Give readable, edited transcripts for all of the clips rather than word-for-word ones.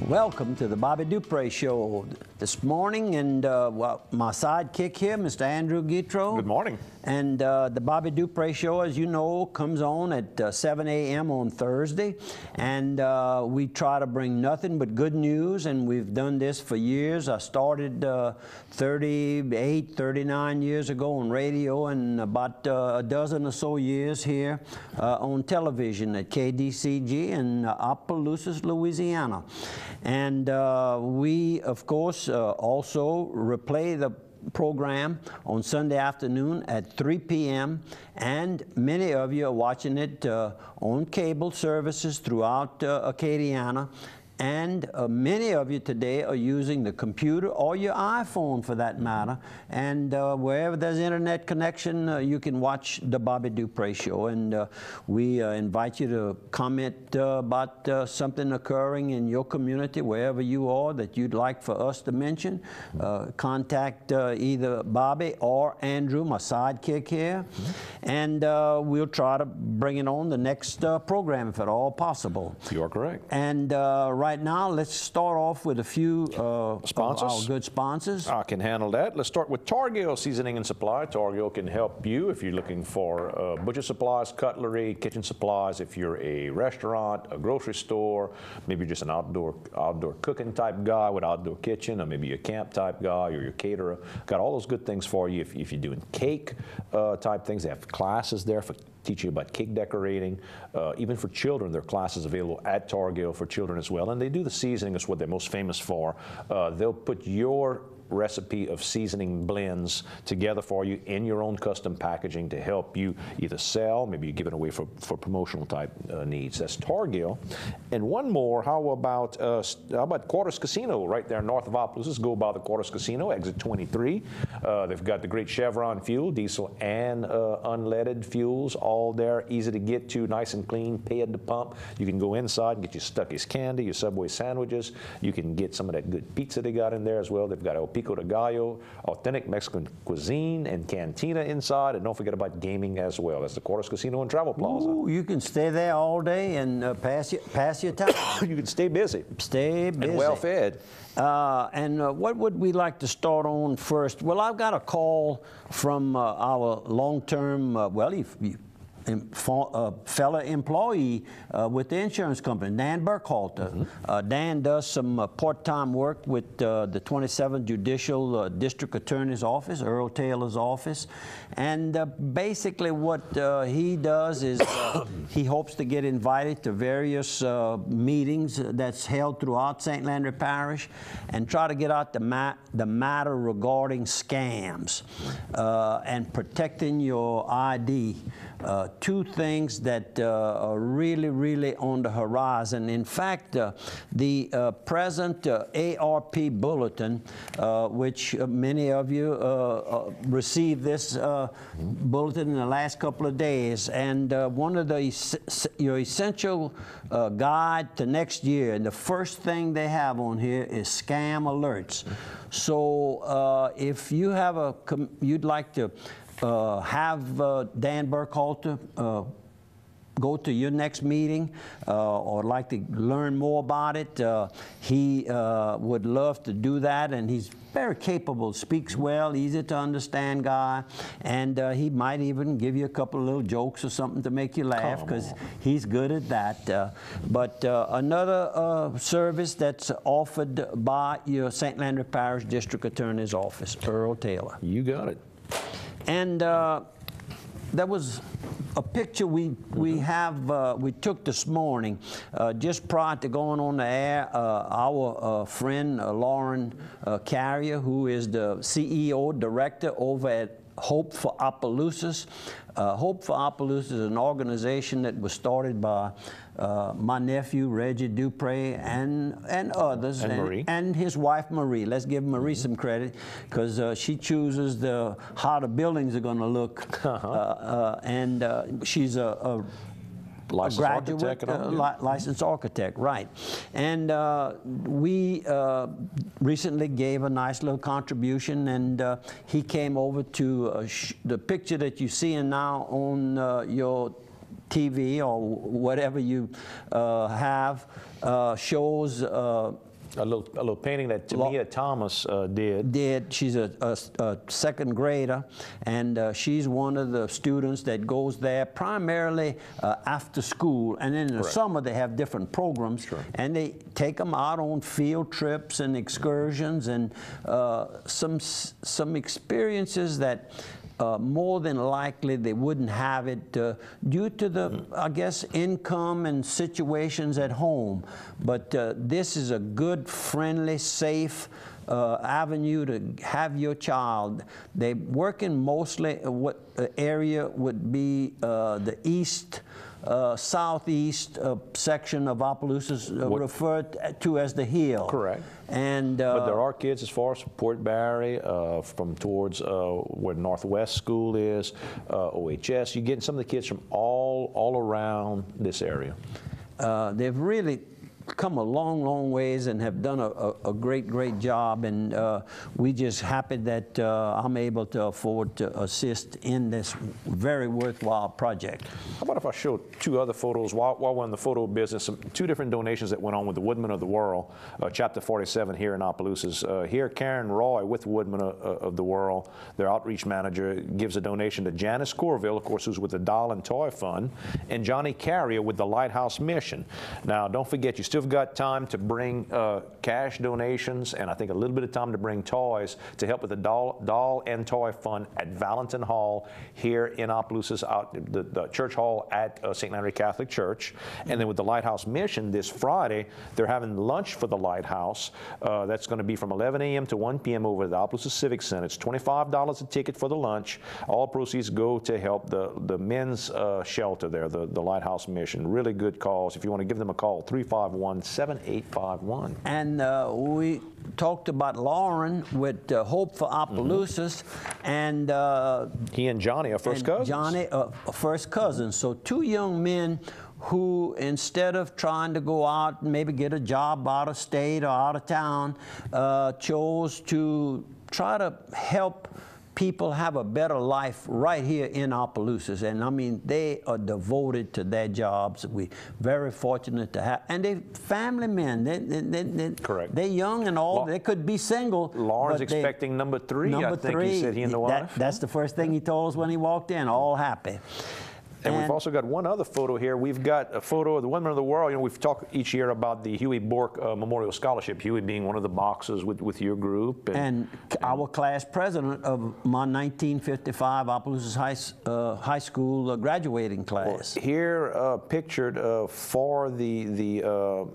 Welcome to the Bobby Dupre Show this morning, and well, my sidekick here, Mr. Andrew Guitro. Good morning. And the Bobby Dupre Show, as you know, comes on at 7 a.m. on Thursday, and we try to bring nothing but good news, and we've done this for years. I started 38, 39 years ago on radio, and about a dozen or so years here on television at KDCG in Opelousas, Louisiana. And we, of course, also replay the program on Sunday afternoon at 3 p.m. and many of you are watching it on cable services throughout Acadiana. And many of you today are using the computer or your iPhone for that matter. And wherever there's internet connection, you can watch the Bobby Dupre Show. And we invite you to comment about something occurring in your community, wherever you are, that you'd like for us to mention. Contact either Bobby or Andrew, my sidekick here. And we'll try to bring it on the next program if at all possible. You are correct. And right now, let's start off with a few sponsors. Of our good sponsors. I can handle that. Let's start with Targill Seasoning and Supply. Targill can help you if you're looking for butcher supplies, cutlery, kitchen supplies. If you're a restaurant, a grocery store, maybe just an outdoor cooking type guy with outdoor kitchen, or maybe a camp type guy or your caterer. Got all those good things for you. If you're doing cake type things, they have classes there for teach you about cake decorating. Even for children, there are classes available at Targill for children as well. And they do the seasoning, is what they're most famous for. They'll put your recipe of seasoning blends together for you in your own custom packaging to help you either sell, maybe you give it away for promotional type needs. That's Targill. And one more, how about Quarters Casino right there north of Opelousas? Go by the Quarters Casino, exit 23. They've got the great Chevron fuel, diesel and unleaded fuels, all there, easy to get to, nice and clean, pay at the pump. You can go inside and get your Stuckey's candy, your Subway sandwiches. You can get some of that good pizza they got in there as well. They've got El Pico de Gallo, authentic Mexican cuisine and cantina inside, and don't forget about gaming as well. That's the Quarters Casino and Travel Plaza. Ooh, you can stay there all day and pass your time. You can stay busy. Stay busy. And well fed. What would we like to start on first? Well, I've got a call from our long-term, fellow employee with the insurance company, Dan Burkhalter. Dan does some part-time work with the 27th Judicial District Attorney's Office, Earl Taylor's office. And basically what he does is he hopes to get invited to various meetings that's held throughout St. Landry Parish and try to get out the matter regarding scams and protecting your ID. Two things that are really, really on the horizon. In fact, the present ARP bulletin, which many of you received this bulletin in the last couple of days, and one of your essential guide to next year, and the first thing they have on here is scam alerts. So if you have you'd like to have Dan Burkhalter go to your next meeting or like to learn more about it, he would love to do that, and he's very capable, speaks well, easy to understand guy, and he might even give you a couple of little jokes or something to make you laugh, because he's good at that. But another service that's offered by your St. Landry Parish District Attorney's Office, Earl Taylor. You got it. And there was a picture we took this morning just prior to going on the air. Our friend Lauren Carrier, who is the CEO director over at Hope for Opelousas. Hope for Opelousas is an organization that was started by my nephew Reggie Dupre and others, and his wife Marie. Let's give Marie some credit, because she chooses how the buildings are going to look, and she's a graduate, licensed architect, right. And we recently gave a nice little contribution, and he came over to the picture that you're seeing now on your TV or whatever you have, shows A little painting that Tamia Thomas did. She's a second grader, and she's one of the students that goes there primarily after school, and then in the summer they have different programs, and they take them out on field trips and excursions and some experiences that more than likely they wouldn't have it due to the, I guess, income and situations at home. But this is a good, friendly, safe avenue to have your child. They're working mostly, what area would be the east, southeast section of Opelousas, referred to as the Hill. Correct. And but there are kids as far as Port Barry, from towards where Northwest School is, OHS. You're getting some of the kids from all around this area. They've really come a long ways and have done a great job, and we just happy that I'm able to afford to assist in this very worthwhile project. How about if I show two other photos while we're in the photo business, two different donations that went on with the Woodmen of the World, Chapter 47 here in Opelousas. Here, Karen Roy with Woodmen of the World, their outreach manager, gives a donation to Janice Corville, of course, who's with the Doll and Toy Fund, and Johnny Carrier with the Lighthouse Mission. Now, don't forget, you still got time to bring cash donations, and I think a little bit of time to bring toys to help with the Doll and Toy Fund at Valentin Hall here in Opelousas, out the church hall at St. Landry Catholic Church. And then with the Lighthouse Mission this Friday, they're having lunch for the Lighthouse. That's going to be from 11 a.m. to 1 p.m. over at the Opelousas Civic Center. It's $25 a ticket for the lunch. All proceeds go to help the men's shelter there, the Lighthouse Mission. Really good cause. If you want to give them a call, 351-7851. And we talked about Lauren with Hope for Opelousas, and he and Johnny are first cousins. Johnny, first cousins. So two young men who, instead of trying to go out and maybe get a job out of state or out of town, chose to try to help people have a better life right here in Opelousas. And I mean, they are devoted to their jobs. We're very fortunate to have, and they're family men. Correct. They're young and all. They could be single. Lauren's expecting number three. I think he said he and the wife. That's the first thing he told us when he walked in, all happy. And we've also got one other photo here. We've got a photo of the Women of the World. You know, we've talked each year about the Huey Bork Memorial Scholarship, Huey being one of the boxers with your group. And our class president of my 1955 Opelousas High School graduating class. Well, here pictured for the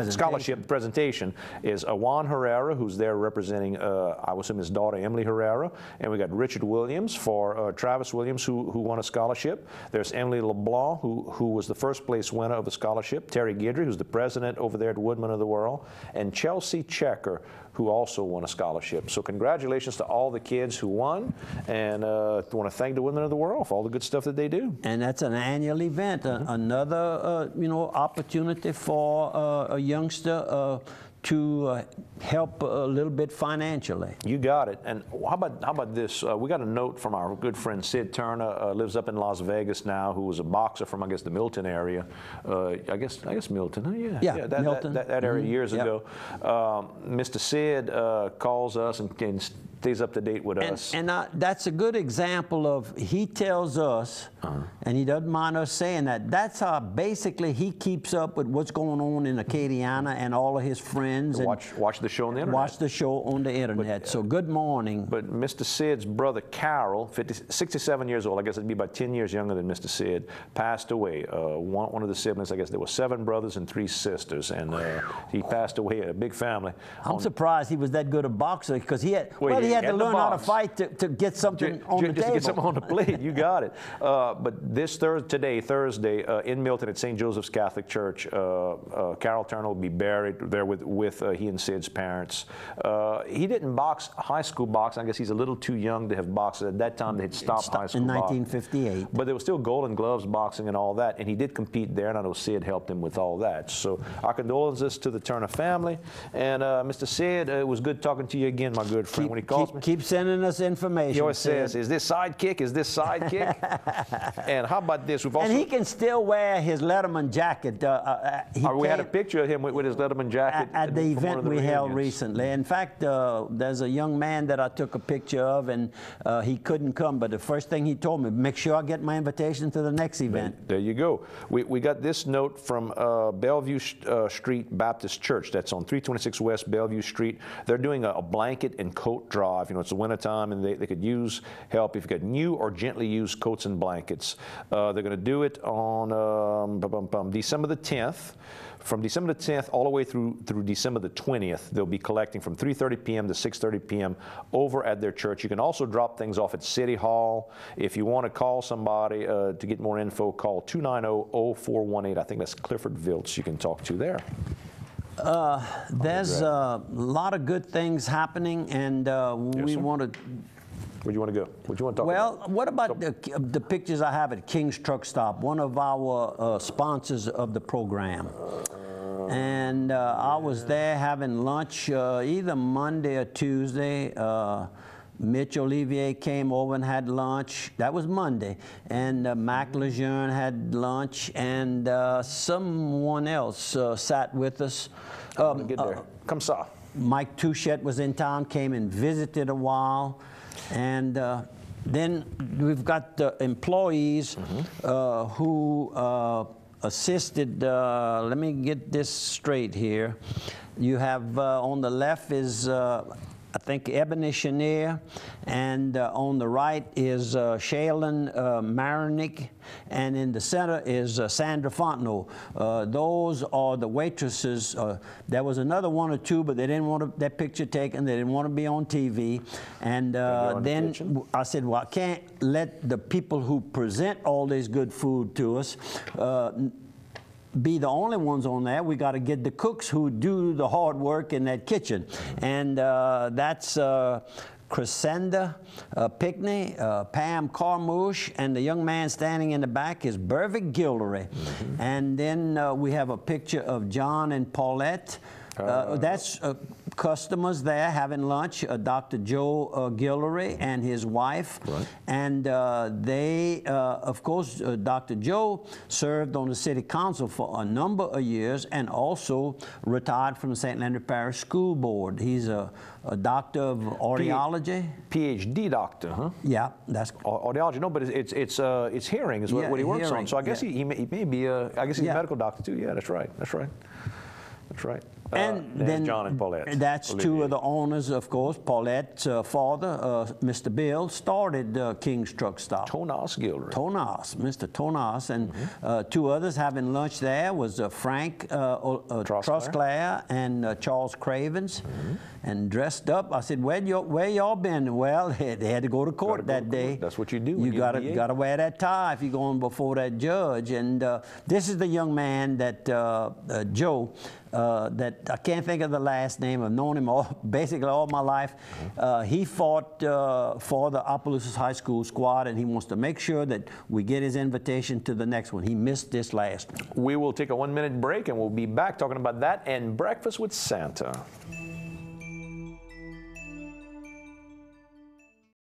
scholarship presentation is Juan Herrera, who's there representing, I would assume, his daughter Emily Herrera, and we got Richard Williams for Travis Williams, who won a scholarship. There's Emily LeBlanc, who was the first place winner of a scholarship. Terry Guidry, who's the president over there at Woodmen of the World, and Chelsea Checker, who also won a scholarship. So congratulations to all the kids who won, and I want to thank the Women of the World for all the good stuff that they do. And that's an annual event, another opportunity for a youngster to help a little bit financially. You got it. And how about this? We got a note from our good friend Sid Turner, lives up in Las Vegas now, who was a boxer from, I guess, the Milton area. I guess Milton. Huh? Yeah, Milton. That area years ago. Mr. Sid calls us and stays up to date with us. And that's a good example of, he tells us, and he doesn't mind us saying that, that's how basically he keeps up with what's going on in Acadiana and all of his friends. And watch the show on the internet. Watch the show on the internet. So good morning. But Mr. Sid's brother Carol, 67 years old, I guess it'd be about 10 years younger than Mr. Sid, passed away. One of the siblings, I guess there were 7 brothers and 3 sisters, and he passed away, a big family. I'm surprised he was that good a boxer, because he had to learn how to fight to get something on the table. Just to get something on the plate, you got it. But this Thursday, in Milton at St. Joseph's Catholic Church, Carol Turner will be buried there with he and Sid's parents. He didn't box high school boxing. I guess he's a little too young to have boxed. At that time, they had stopped high school in 1958. But there was still Golden Gloves boxing and all that, and he did compete there, and I know Sid helped him with all that. So our condolences to the Turner family. And Mr. Sid, it was good talking to you again, my good friend. When he calls calls me. Keep sending us information. He always says, "Is this sidekick? Is this sidekick?" And how about this? We've also And he can still wear his Letterman jacket. we had a picture of him with his Letterman jacket at the from one event of the we held reunions. recently. In fact, there's a young man that I took a picture of, and he couldn't come. But the first thing he told me, make sure I get my invitation to the next event. There you go. We got this note from Bellevue Street Baptist Church. That's on 326 West Bellevue Street. They're doing a blanket and coat drive. You know, it's the wintertime, and they could use help if you got new or gently used coats and blankets. They're going to do it on December the 10th. From December the 10th all the way through December the 20th, they'll be collecting from 3:30 p.m. to 6:30 p.m. over at their church. You can also drop things off at City Hall. If you want to call somebody to get more info, call 290-0418. I think that's Clifford Viltz you can talk to there. There's a lot of good things happening, and we want to... Where do you want to go? What do you want to talk Well, about? what about the pictures I have at King's Truck Stop, one of our sponsors of the program? And I was there having lunch either Monday or Tuesday. Mitch Olivier came over and had lunch. That was Monday. And Mac Lejeune had lunch, and someone else sat with us. Get there. Come saw. Mike Touchette was in town, came and visited a while. And then we've got the employees who assisted. Let me get this straight here. You have on the left is I think Ebony Chenier, and on the right is Shaylin Marinick, and in the center is Sandra Fontenot. Those are the waitresses. There was another one or two, but they didn't want their picture taken. They didn't want to be on TV. And then I said, well, I can't let the people who present all this good food to us be the only ones on there. We got to get the cooks who do the hard work in that kitchen. And that's Crescenda Pickney, Pam Carmouche, and the young man standing in the back is Bervick Gildery. And then we have a picture of John and Paulette. That's customers there having lunch, Dr. Joe Guillory and his wife. Right. And they, of course, Dr. Joe served on the city council for a number of years and also retired from the St. Landry Parish School Board. He's a doctor of audiology. PhD doctor, huh? Yeah, that's audiology. No, but it's hearing is what he works on. So I guess he may be I guess he's a medical doctor too. Yeah, that's right. That's right. That's right. And then John and Paulette. That's Olivier. Two of the owners, of course. Paulette's father, Mr. Bill, started King's Truck Stop. Tonas Gildery. Tonas, Mr. Tonas. And two others having lunch there was Frank Trosclair and Charles Cravens. And dressed up, I said, where y'all been? Well, they had to go to court that day. That's what you do. You gotta wear that tie if you're going before that judge. And this is the young man that Joe, that I can't think of the last name. I've known him basically all my life. He fought for the Opelousas High School squad, and he wants to make sure that we get his invitation to the next one. He missed this last one. We will take a 1-minute break, and we'll be back talking about that and Breakfast with Santa.